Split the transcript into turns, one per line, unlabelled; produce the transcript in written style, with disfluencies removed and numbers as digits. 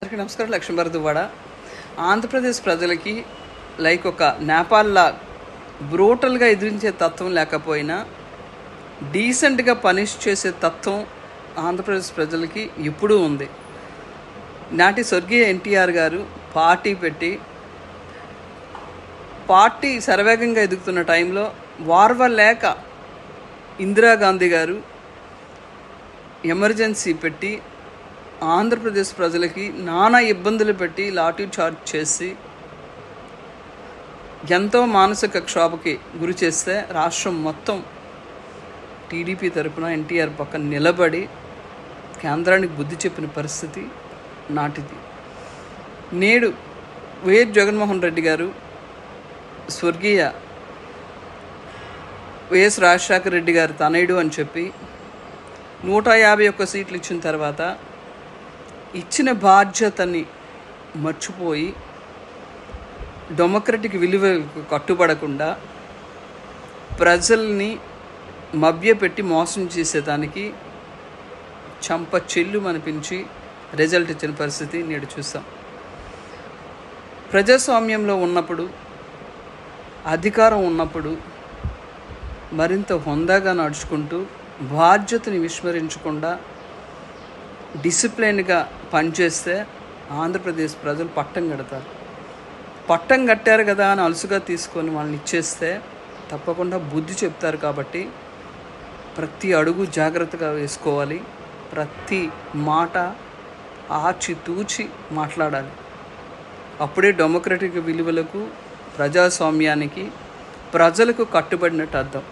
అందరికీ నమస్కారం. లక్ష్మీభారతి దువ్వాడ. ఆంధ్రప్రదేశ్ ప్రజలకి ఒక నేపాల్లా బ్రూటల్గా ఎదిరించే తత్వం లేకపోయినా డీసెంట్గా పనిష్ చేసే తత్వం ఆంధ్రప్రదేశ్ ప్రజలకి ఎప్పుడూ ఉంది. నాటి స్వర్గీయ ఎన్టీఆర్ గారు పార్టీ పెట్టి పార్టీ శరవేగంగా ఎదుగుతున్న టైంలో వార్వలేక ఇందిరాగాంధీ గారు ఎమర్జెన్సీ పెట్టి ఆంధ్రప్రదేశ్ ప్రజలకి నానా ఇబ్బందులు పెట్టి లాఠీ చార్జ్ చేసి ఎంతో మానసిక క్షోభకి గురి చేస్తే రాష్ట్రం మొత్తం టీడీపీ తరపున ఎన్టీఆర్ పక్కన నిలబడి కేంద్రానికి బుద్ధి చెప్పిన పరిస్థితి నాటిది. నేడు వైఎస్ జగన్మోహన్ రెడ్డి గారు స్వర్గీయ వైఎస్ రాజశేఖర రెడ్డి గారు తనయుడు అని చెప్పి 151 సీట్లు ఇచ్చిన తర్వాత ఇచ్చిన బాధ్యతని మర్చిపోయి డెమోక్రటిక్ విలువలకు కట్టుబడకుండా ప్రజల్ని మభ్యపెట్టి మోసం చేసేదానికి చంప చెల్లు అనిపించి రిజల్ట్ ఇచ్చిన పరిస్థితి నేడు చూసాం. ప్రజాస్వామ్యంలో ఉన్నప్పుడు, అధికారం ఉన్నప్పుడు మరింత హుందాగా నడుచుకుంటూ బాధ్యతని విస్మరించకుండా డిసిప్లైన్గా పనిచేస్తే ఆంధ్రప్రదేశ్ ప్రజలు పట్టం కడతారు. పట్టం కట్టారు కదా అని అలుసుగా తీసుకొని వాళ్ళని ఇచ్చేస్తే తప్పకుండా బుద్ధి చెప్తారు. కాబట్టి ప్రతి అడుగు జాగ్రత్తగా వేసుకోవాలి. ప్రతి మాట ఆచితూచి మాట్లాడాలి. అప్పుడే డెమోక్రటిక్ విలువలకు, ప్రజాస్వామ్యానికి, ప్రజలకు కట్టుబడినట్టు అర్థం.